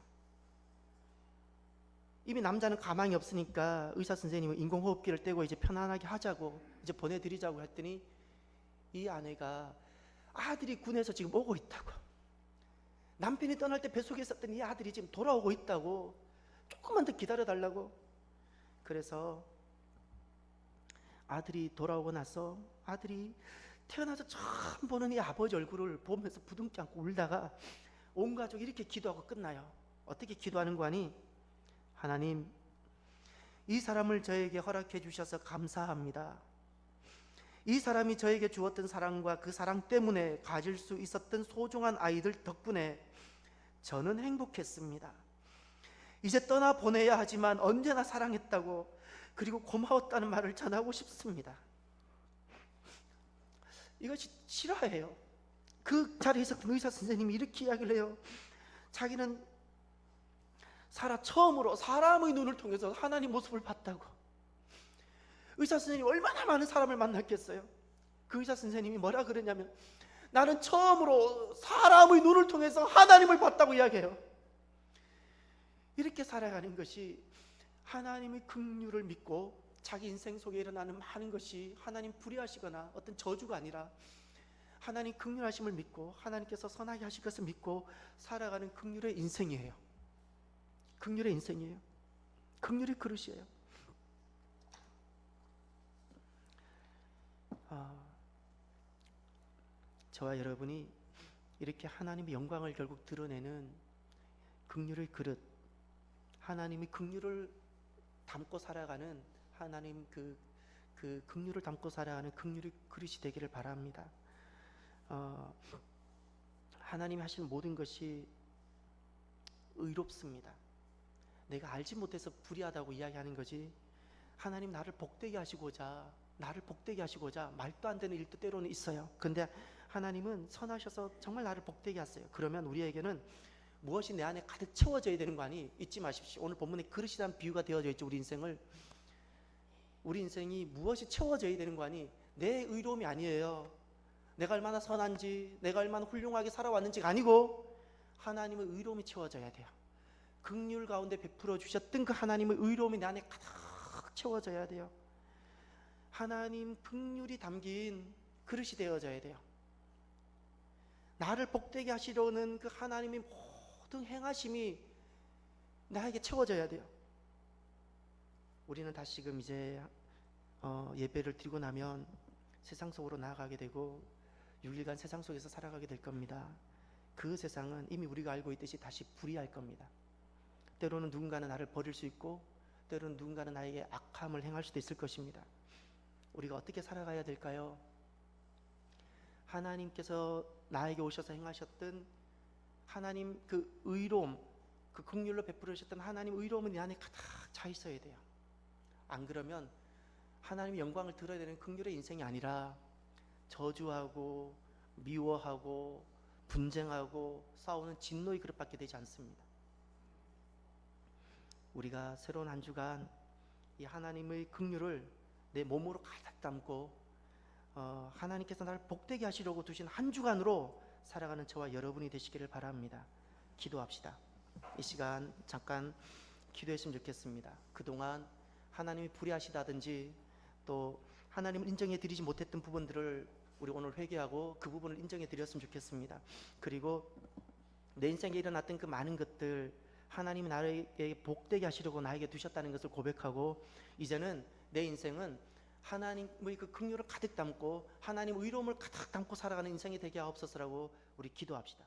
이미 남자는 가망이 없으니까 의사 선생님은 인공호흡기를 떼고 이제 편안하게 하자고 이제 보내드리자고 했더니 이 아내가 아들이 군에서 지금 오고 있다고, 남편이 떠날 때 뱃속에 있었던 이 아들이 지금 돌아오고 있다고, 조금만 더 기다려달라고. 그래서 아들이 돌아오고 나서 아들이 태어나서 처음 보는 이 아버지 얼굴을 보면서 부둥켜 안고 울다가 온 가족이 이렇게 기도하고 끝나요. 어떻게 기도하는 거 아니? 하나님, 이 사람을 저에게 허락해 주셔서 감사합니다. 이 사람이 저에게 주었던 사랑과 그 사랑 때문에 가질 수 있었던 소중한 아이들 덕분에 저는 행복했습니다. 이제 떠나보내야 하지만 언제나 사랑했다고, 그리고 고마웠다는 말을 전하고 싶습니다. 이것이 실화예요. 그 자리에서 의사 선생님이 이렇게 이야기를 해요. 자기는 처음으로 사람의 눈을 통해서 하나님 모습을 봤다고. 의사 선생님이 얼마나 많은 사람을 만났겠어요. 그 의사 선생님이 뭐라 그러냐면, 나는 처음으로 사람의 눈을 통해서 하나님을 봤다고 이야기해요. 이렇게 살아가는 것이 하나님의 긍휼을 믿고 자기 인생 속에 일어나는 많은 것이 하나님 불의하시거나 어떤 저주가 아니라 하나님 긍휼하심을 믿고 하나님께서 선하게 하실 것을 믿고 살아가는 긍휼의 인생이에요. 긍휼의 인생이에요. 긍휼의 그릇이에요. 저와 여러분이 이렇게 하나님의 영광을 결국 드러내는 긍휼의 그릇, 하나님의 긍휼을 담고 살아가는 하나님 그 긍휼을 담고 살아가는 긍휼의 그릇이 되기를 바랍니다. 하나님이 하시는 모든 것이 의롭습니다. 내가 알지 못해서 불의하다고 이야기하는 거지, 하나님 나를 복되게 하시고자 말도 안 되는 일도 때로는 있어요. 근데 하나님은 선하셔서 정말 나를 복되게 하세요. 그러면 우리에게는 무엇이 내 안에 가득 채워져야 되는 거 아니? 잊지 마십시오. 오늘 본문에 그릇이란 비유가 되어져 있죠. 우리 인생이 무엇이 채워져야 되는 거 아니? 내 의로움이 아니에요. 내가 얼마나 선한지, 내가 얼마나 훌륭하게 살아왔는지가 아니고 하나님의 의로움이 채워져야 돼요. 긍휼 가운데 베풀어 주셨던 그 하나님의 의로움이 내 안에 가득 채워져야 돼요. 하나님 긍휼이 담긴 그릇이 되어져야 돼요. 나를 복되게 하시려는 그 하나님의 모든 행하심이 나에게 채워져야 돼요. 우리는 다시금 이제 예배를 드리고 나면 세상 속으로 나아가게 되고 6일간 세상 속에서 살아가게 될 겁니다. 그 세상은 이미 우리가 알고 있듯이 다시 불의할 겁니다. 때로는 누군가는 나를 버릴 수 있고 때로는 누군가는 나에게 악함을 행할 수도 있을 것입니다. 우리가 어떻게 살아가야 될까요? 하나님께서 나에게 오셔서 행하셨던 하나님 그 의로움, 그 긍휼로 베풀으셨던 하나님 의로움은 내 안에 가득 차 있어야 돼요. 안 그러면 하나님의 영광을 드러야 되는 긍휼의 인생이 아니라 저주하고 미워하고 분쟁하고 싸우는 진노의 그릇밖에 되지 않습니다. 우리가 새로운 한 주간 이 하나님의 긍휼을 내 몸으로 가득 담고 하나님께서 나를 복되게 하시려고 두신 한 주간으로 살아가는 저와 여러분이 되시기를 바랍니다. 기도합시다. 이 시간 잠깐 기도했으면 좋겠습니다. 그동안 하나님이 불의하시다든지 또 하나님을 인정해 드리지 못했던 부분들을 우리 오늘 회개하고 그 부분을 인정해 드렸으면 좋겠습니다. 그리고 내 인생에 일어났던 그 많은 것들 하나님이 나에게 복되게 하시려고 나에게 두셨다는 것을 고백하고 이제는 내 인생은 하나님의 그 긍휼을 가득 담고 하나님의 의로움을 가득 담고 살아가는 인생이 되게 하옵소서라고 우리 기도합시다.